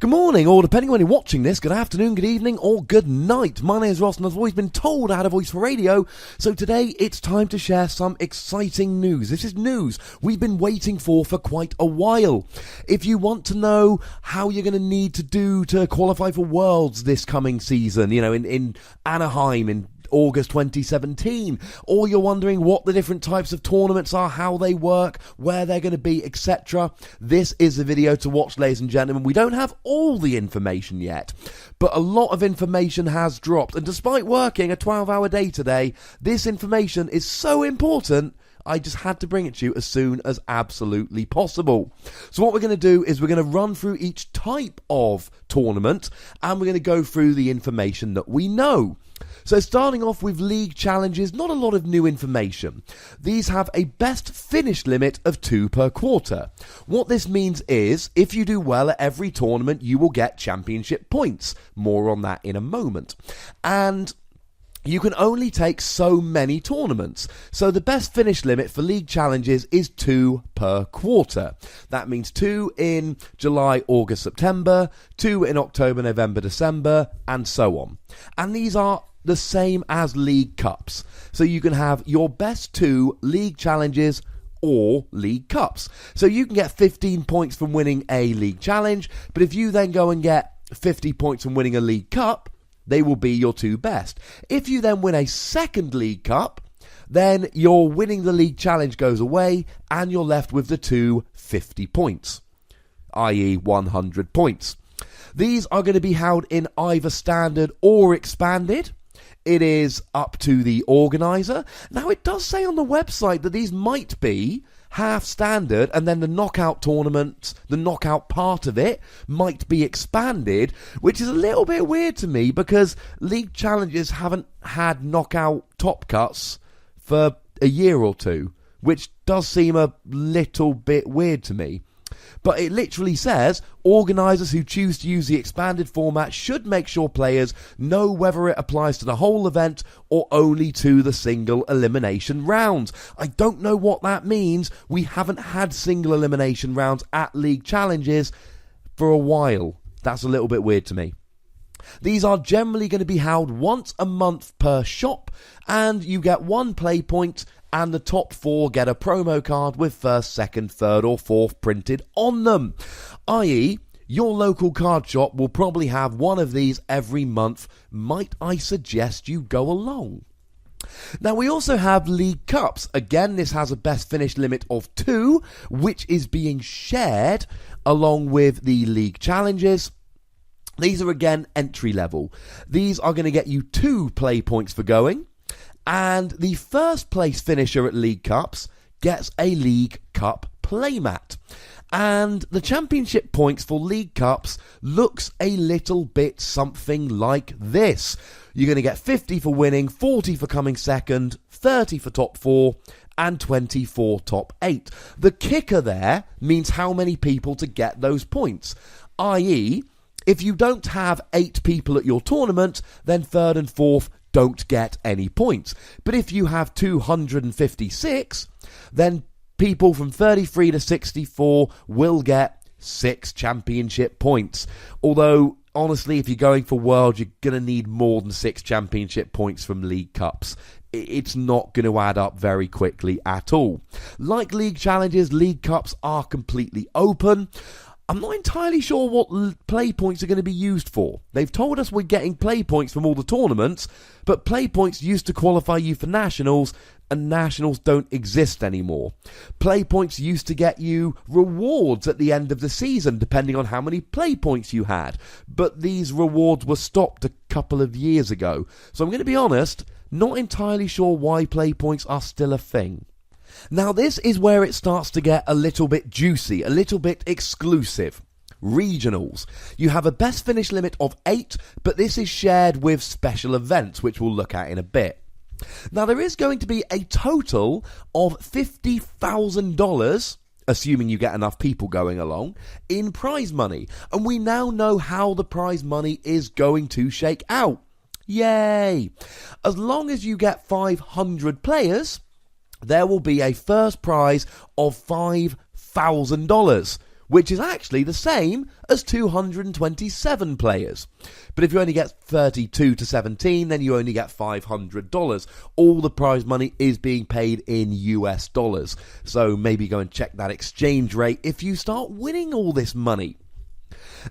Good morning, or depending on when you're watching this, good afternoon, good evening, or good night. My name is Ross, and I've always been told I had a voice for radio, so today it's time to share some exciting news. This is news we've been waiting for quite a while. If you want to know how you're going to need to do to qualify for Worlds this coming season, in Anaheim in August 2017, or you're wondering what the different types of tournaments are, how they work, where they're going to be, etc. This is the video to watch, ladies and gentlemen. We don't have all the information yet, but a lot of information has dropped, and despite working a 12-hour day today, this information is so important I just had to bring it to you as soon as absolutely possible. So what we're going to do is we're going to run through each type of tournament, and we're going to go through the information that we know. So starting off with league challenges, not a lot of new information. These have a best finish limit of 2 per quarter. What this means is, if you do well at every tournament, you will get championship points. More on that in a moment. And you can only take so many tournaments. So the best finish limit for league challenges is 2 per quarter. That means 2 in July, August, September, 2 in October, November, December, and so on. And these are the same as league cups. So you can have your best 2 league challenges or league cups. So you can get 15 points from winning a league challenge, but if you then go and get 50 points from winning a league cup, they will be your 2 best. If you then win a second league cup, then your winning the league challenge goes away and you're left with the 2 50 points, i.e. 100 points. These are going to be held in either standard or expanded. It is up to the organiser. Now, it does say on the website that these might be half standard, and then the knockout tournament, the knockout part of it, might be expanded, which is a little bit weird to me because league challenges haven't had knockout top cuts for a year or two, which does seem a little bit weird to me. But it literally says, organisers who choose to use the expanded format should make sure players know whether it applies to the whole event or only to the single elimination rounds. I don't know what that means. We haven't had single elimination rounds at League Challenges for a while. That's a little bit weird to me. These are generally going to be held once a month per shop, and you get 1 play point, and the top 4 get a promo card with first, second, third or fourth printed on them. I.e., your local card shop will probably have one of these every month. Might I suggest you go along? Now, we also have League Cups. Again, this has a best finish limit of 2, which is being shared along with the League Challenges. These are again entry level. These are going to get you 2 play points for going. And the first place finisher at League Cups gets a League Cup playmat. And the championship points for League Cups looks a little bit something like this. You're going to get 50 for winning, 40 for coming second, 30 for top 4, and 20 for top 8. The kicker there means how many people to get those points. I.e., if you don't have 8 people at your tournament, then third and fourth don't get any points. But if you have 256, then people from 33 to 64 will get 6 championship points. Although, honestly, if you're going for World, you're going to need more than 6 championship points from League Cups. It's not going to add up very quickly at all. Like League Challenges, League Cups are completely open. I'm not entirely sure what play points are going to be used for. They've told us we're getting play points from all the tournaments, but play points used to qualify you for nationals, and nationals don't exist anymore. Play points used to get you rewards at the end of the season, depending on how many play points you had, but these rewards were stopped a couple of years ago. So I'm going to be honest, not entirely sure why play points are still a thing. Now, this is where it starts to get a little bit juicy, a little bit exclusive. Regionals. You have a best finish limit of 8, but this is shared with special events, which we'll look at in a bit. Now, there is going to be a total of $50,000, assuming you get enough people going along, in prize money. And we now know how the prize money is going to shake out. Yay! As long as you get 500 players, there will be a first prize of $5,000, which is actually the same as 227 players. But if you only get 32 to 17, then you only get $500. All the prize money is being paid in US dollars. So maybe go and check that exchange rate if you start winning all this money.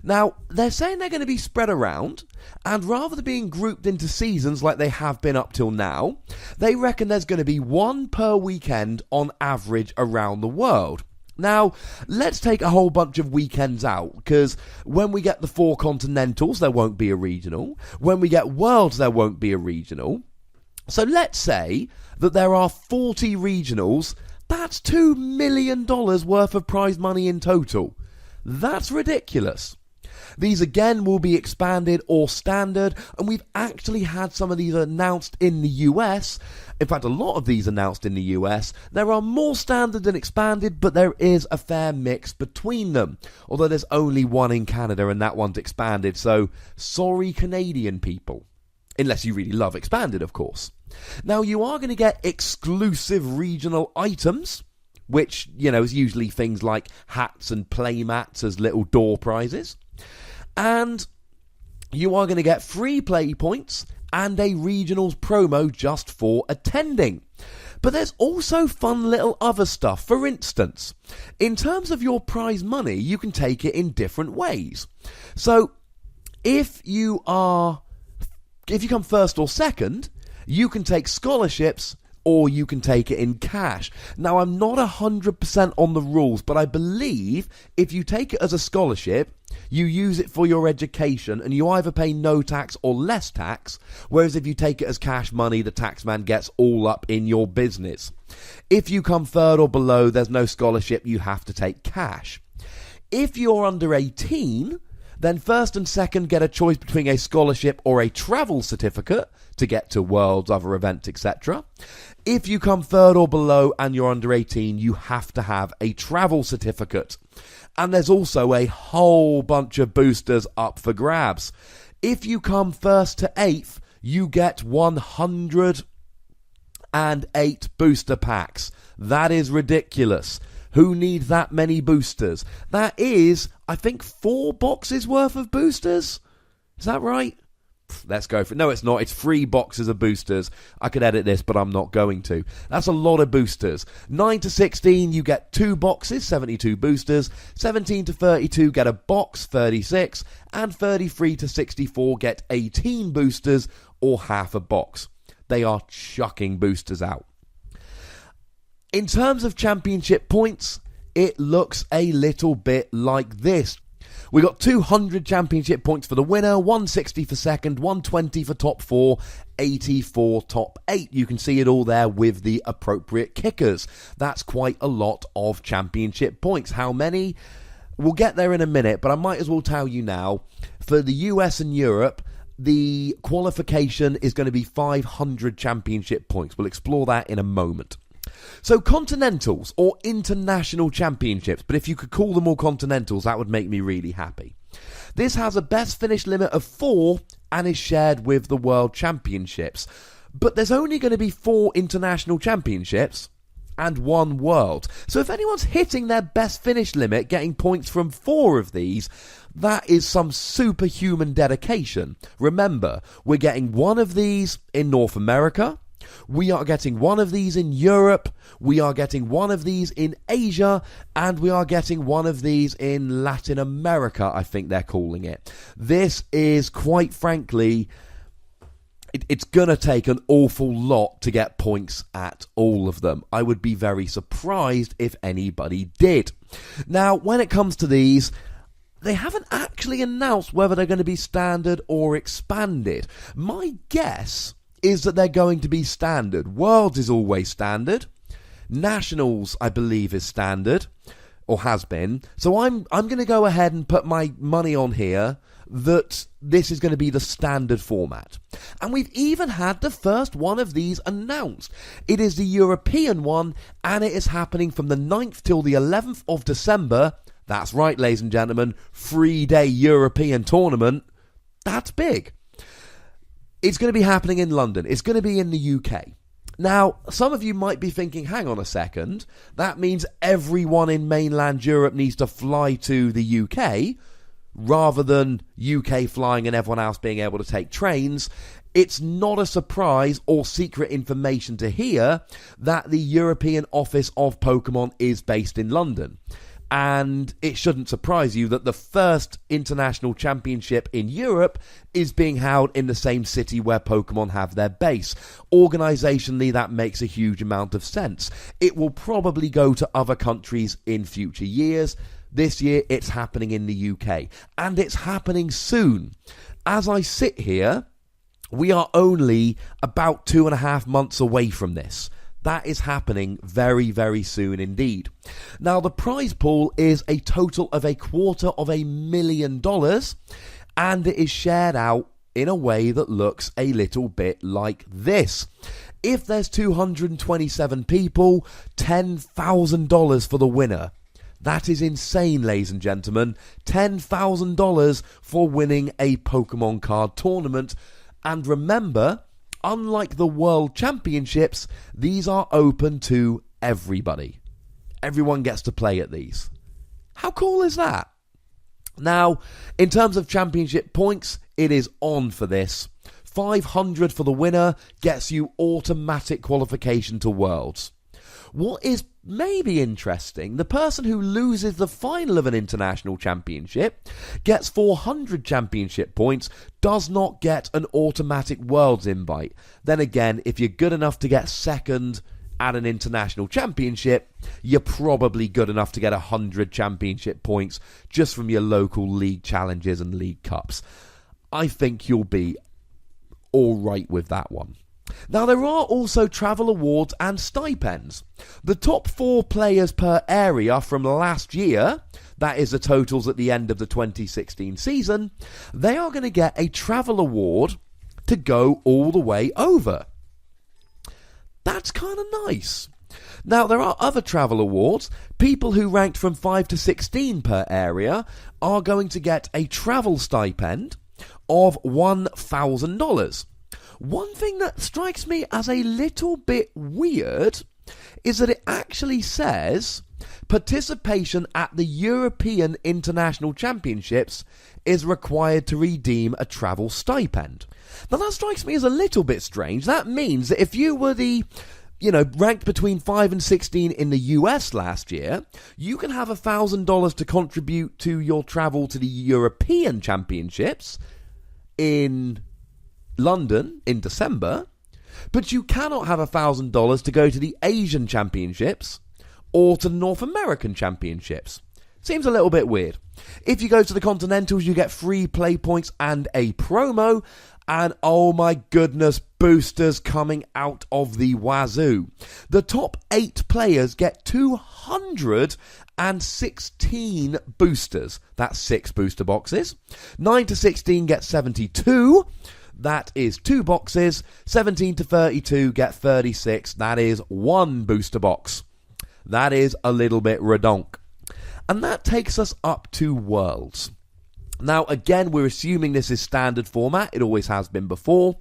Now, they're saying they're going to be spread around, and rather than being grouped into seasons like they have been up till now, they reckon there's going to be one per weekend on average around the world. Now, let's take a whole bunch of weekends out, because when we get the 4 Continentals, there won't be a regional. When we get Worlds, there won't be a regional. So let's say that there are 40 regionals. That's $2 million worth of prize money in total. That's ridiculous. These again will be expanded or standard, and we've actually had some of these announced in the US. In fact, a lot of these announced in the US. There are more standard than expanded, but there is a fair mix between them. Although there's only one in Canada, and that one's expanded, so sorry Canadian people. Unless you really love expanded, of course. Now, you are going to get exclusive regional items, which, is usually things like hats and play mats as little door prizes. And you are going to get free play points and a regionals promo just for attending. But there's also fun little other stuff. For instance, in terms of your prize money, you can take it in different ways. So if you come first or second, you can take scholarships, or you can take it in cash. Now, I'm not 100% on the rules, but I believe if you take it as a scholarship, you use it for your education, and you either pay no tax or less tax, whereas if you take it as cash money, the taxman gets all up in your business. If you come third or below, there's no scholarship, you have to take cash. If you're under 18, then first and second get a choice between a scholarship or a travel certificate to get to Worlds, other events, etc. If you come third or below and you're under 18, you have to have a travel certificate. And there's also a whole bunch of boosters up for grabs. If you come first to 8th, you get 108 booster packs. That is ridiculous. Who needs that many boosters? That is, I think, 4 boxes worth of boosters. Is that right? Let's go for it. No, it's not. It's 3 boxes of boosters. I could edit this, but I'm not going to. That's a lot of boosters. 9 to 16, you get 2 boxes, 72 boosters. 17 to 32, get a box, 36. And 33 to 64, get 18 boosters, or half a box. They are chucking boosters out. In terms of championship points, it looks a little bit like this. We got 200 championship points for the winner, 160 for second, 120 for top 4, 80 for top 8. You can see it all there with the appropriate kickers. That's quite a lot of championship points. How many? We'll get there in a minute, but I might as well tell you now. For the US and Europe, the qualification is going to be 500 championship points. We'll explore that in a moment. So Continentals, or International Championships, but if you could call them all Continentals, that would make me really happy. This has a best finish limit of 4 and is shared with the World Championships. But there's only going to be 4 International Championships and 1 World. So if anyone's hitting their best finish limit, getting points from 4 of these, that is some superhuman dedication. Remember, we're getting 1 of these in North America. We are getting 1 of these in Europe, we are getting 1 of these in Asia, and we are getting 1 of these in Latin America, I think they're calling it. This is, quite frankly, it's going to take an awful lot to get points at all of them. I would be very surprised if anybody did. Now, when it comes to these, they haven't actually announced whether they're going to be standard or expanded. My guess is that they're going to be standard. Worlds is always standard. Nationals, I believe, is standard, or has been. So I'm going to go ahead and put my money on here that this is going to be the standard format. And we've even had the first one of these announced. It is the European one, and it is happening from the 9th till the 11th of December. That's right, ladies and gentlemen, 3-day European tournament. That's big. It's going to be happening in London. It's going to be in the UK. Now, some of you might be thinking, hang on a second, that means everyone in mainland Europe needs to fly to the UK, rather than UK flying and everyone else being able to take trains. It's not a surprise or secret information to hear that the European office of Pokémon is based in London. And it shouldn't surprise you that the first international championship in Europe is being held in the same city where Pokémon have their base. Organisationally, that makes a huge amount of sense. It will probably go to other countries in future years. This year, it's happening in the UK. And it's happening soon. As I sit here, we are only about 2.5 months away from this. That is happening very, very soon indeed. Now, the prize pool is a total of $250,000, and it is shared out in a way that looks a little bit like this. If there's 227 people, $10,000 for the winner. That is insane, ladies and gentlemen. $10,000 for winning a Pokemon card tournament. And remember, unlike the World Championships, these are open to everybody. Everyone gets to play at these. How cool is that? Now, in terms of championship points, it is on for this. 500 for the winner gets you automatic qualification to Worlds. What is maybe interesting, the person who loses the final of an international championship gets 400 championship points, does not get an automatic Worlds invite. Then again, if you're good enough to get second at an international championship, you're probably good enough to get 100 championship points just from your local league challenges and league cups. I think you'll be all right with that one. Now, there are also travel awards and stipends. The top 4 players per area from last year, that is the totals at the end of the 2016 season, they are going to get a travel award to go all the way over. That's kind of nice. Now, there are other travel awards. People who ranked from 5 to 16 per area are going to get a travel stipend of $1,000. One thing that strikes me as a little bit weird is that it actually says participation at the European International Championships is required to redeem a travel stipend. Now, that strikes me as a little bit strange. That means that if you were ranked between 5 and 16 in the US last year, you can have $1,000 to contribute to your travel to the European Championships in London in December, but you cannot have $1,000 to go to the Asian Championships or to the North American Championships. Seems a little bit weird. If you go to the Continentals, you get free play points and a promo, and oh my goodness, boosters coming out of the wazoo. The top 8 players get 216 boosters. That's 6 booster boxes. 9 to 16 get 72. That is 2 boxes. 17 to 32 get 36. That is 1 booster box. That is a little bit redonk. And that takes us up to Worlds. Now, again, we're assuming this is standard format. It always has been before.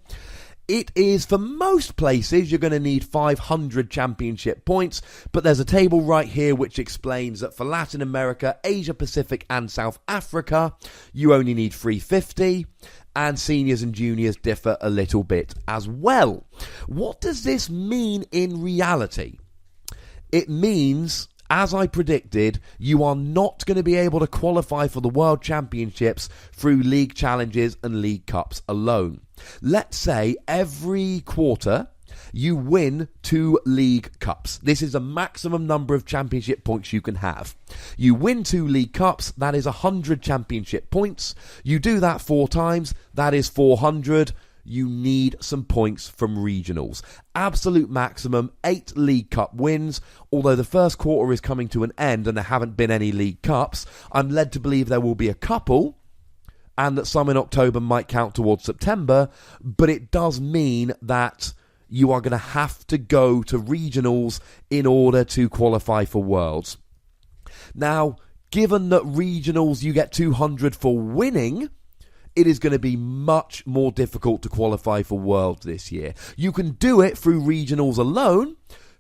It is, for most places, you're going to need 500 championship points, but there's a table right here which explains that for Latin America, Asia Pacific and South Africa, you only need 350. And seniors and juniors differ a little bit as well. What does this mean in reality? It means, as I predicted, you are not going to be able to qualify for the World Championships through league challenges and league cups alone. Let's say every quarter you win 2 league cups. This is a maximum number of championship points you can have. You win 2 league cups, that is 100 championship points. You do that 4 times, that is 400. You need some points from regionals. Absolute maximum, 8 league cup wins. Although the first quarter is coming to an end and there haven't been any league cups, I'm led to believe there will be a couple, and that some in October might count towards September, but it does mean that you are going to have to go to regionals in order to qualify for Worlds. Now, given that regionals you get 200 for winning, it is going to be much more difficult to qualify for Worlds this year. You can do it through regionals alone,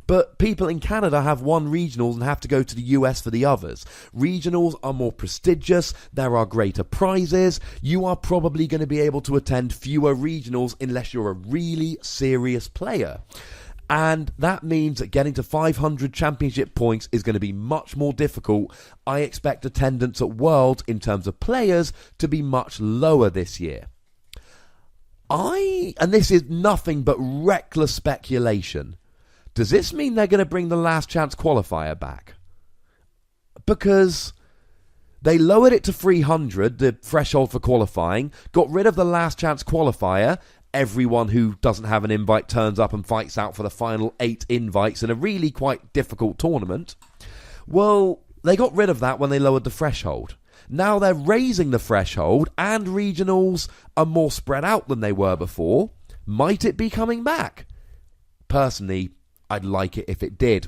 but people in Canada have won regionals and have to go to the US for the others. Regionals are more prestigious, there are greater prizes, you are probably going to be able to attend fewer regionals unless you're a really serious player. And that means that getting to 500 championship points is going to be much more difficult. I expect attendance at Worlds in terms of players to be much lower this year. And this is nothing but reckless speculation, does this mean they're going to bring the last chance qualifier back? Because they lowered it to 300, the threshold for qualifying, got rid of the last chance qualifier. Everyone who doesn't have an invite turns up and fights out for the final 8 invites in a really quite difficult tournament. Well, they got rid of that when they lowered the threshold. Now they're raising the threshold and regionals are more spread out than they were before. Might it be coming back? Personally, I'd like it if it did.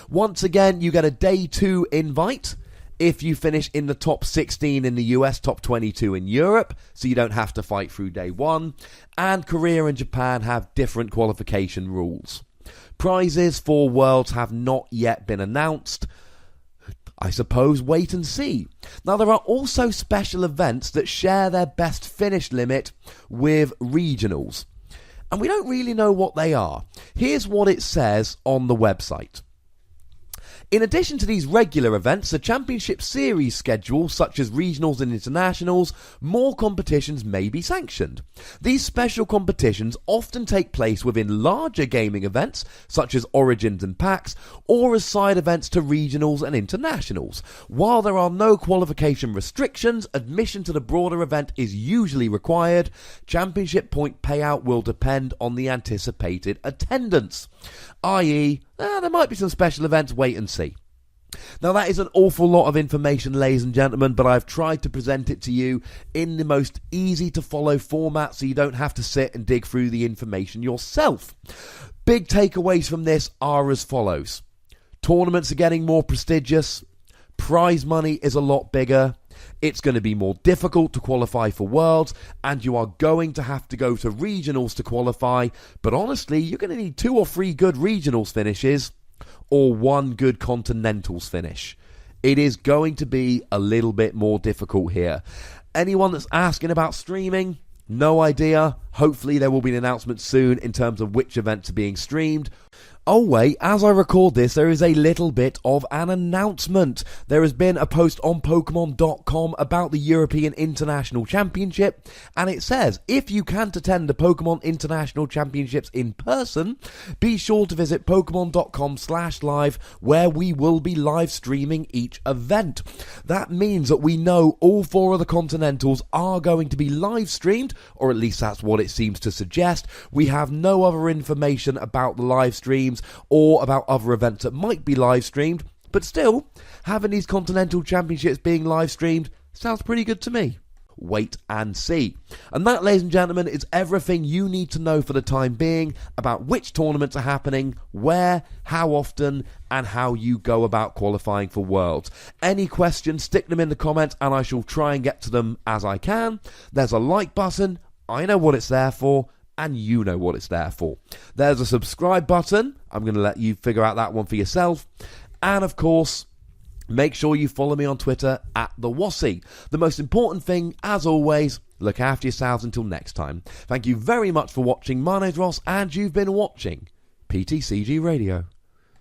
Once again, you get a day 2 invite if you finish in the top 16 in the US, top 22 in Europe, so you don't have to fight through day 1. And Korea and Japan have different qualification rules. Prizes for Worlds have not yet been announced. I suppose wait and see. Now, there are also special events that share their best finish limit with regionals, and we don't really know what they are. Here's what it says on the website. In addition to these regular events, the Championship Series schedule, such as regionals and internationals, more competitions may be sanctioned. These special competitions often take place within larger gaming events, such as Origins and PAX, or as side events to regionals and internationals. While there are no qualification restrictions, admission to the broader event is usually required. Championship point payout will depend on the anticipated attendance, i.e., there might be some special events, wait and see. Now, that is an awful lot of information, ladies and gentlemen, but I've tried to present it to you in the most easy to follow format so you don't have to sit and dig through the information yourself. Big takeaways from this are as follows. Tournaments are getting more prestigious. Prize money is a lot bigger. It's going to be more difficult to qualify for Worlds, and you are going to have to go to regionals to qualify. But honestly, you're going to need 2 or 3 good regionals finishes or 1 good Continentals finish. It is going to be a little bit more difficult here. Anyone that's asking about streaming, no idea. Hopefully there will be an announcement soon in terms of which events are being streamed. Oh wait, as I record this, there is a little bit of an announcement. There has been a post on Pokemon.com about the European International Championship, and it says, if you can't attend the Pokemon International Championships in person, be sure to visit Pokemon.com/live, where we will be live streaming each event. That means that we know all 4 of the Continentals are going to be live streamed, or at least that's what it seems to suggest. We have no other information about the live streams or about other events that might be live streamed, but still, having these Continental Championships being live streamed sounds pretty good to me. Wait and see. And that, ladies and gentlemen, is everything you need to know for the time being about which tournaments are happening, where, how often, and how you go about qualifying for Worlds. Any questions, stick them in the comments and I shall try and get to them as I can. There's a like button. I know what it's there for, and you know what it's there for. There's a subscribe button. I'm going to let you figure out that one for yourself. And of course, make sure you follow me on Twitter @TheWassy. The most important thing, as always, look after yourselves until next time. Thank you very much for watching. My name's Ross, and you've been watching PTCG Radio.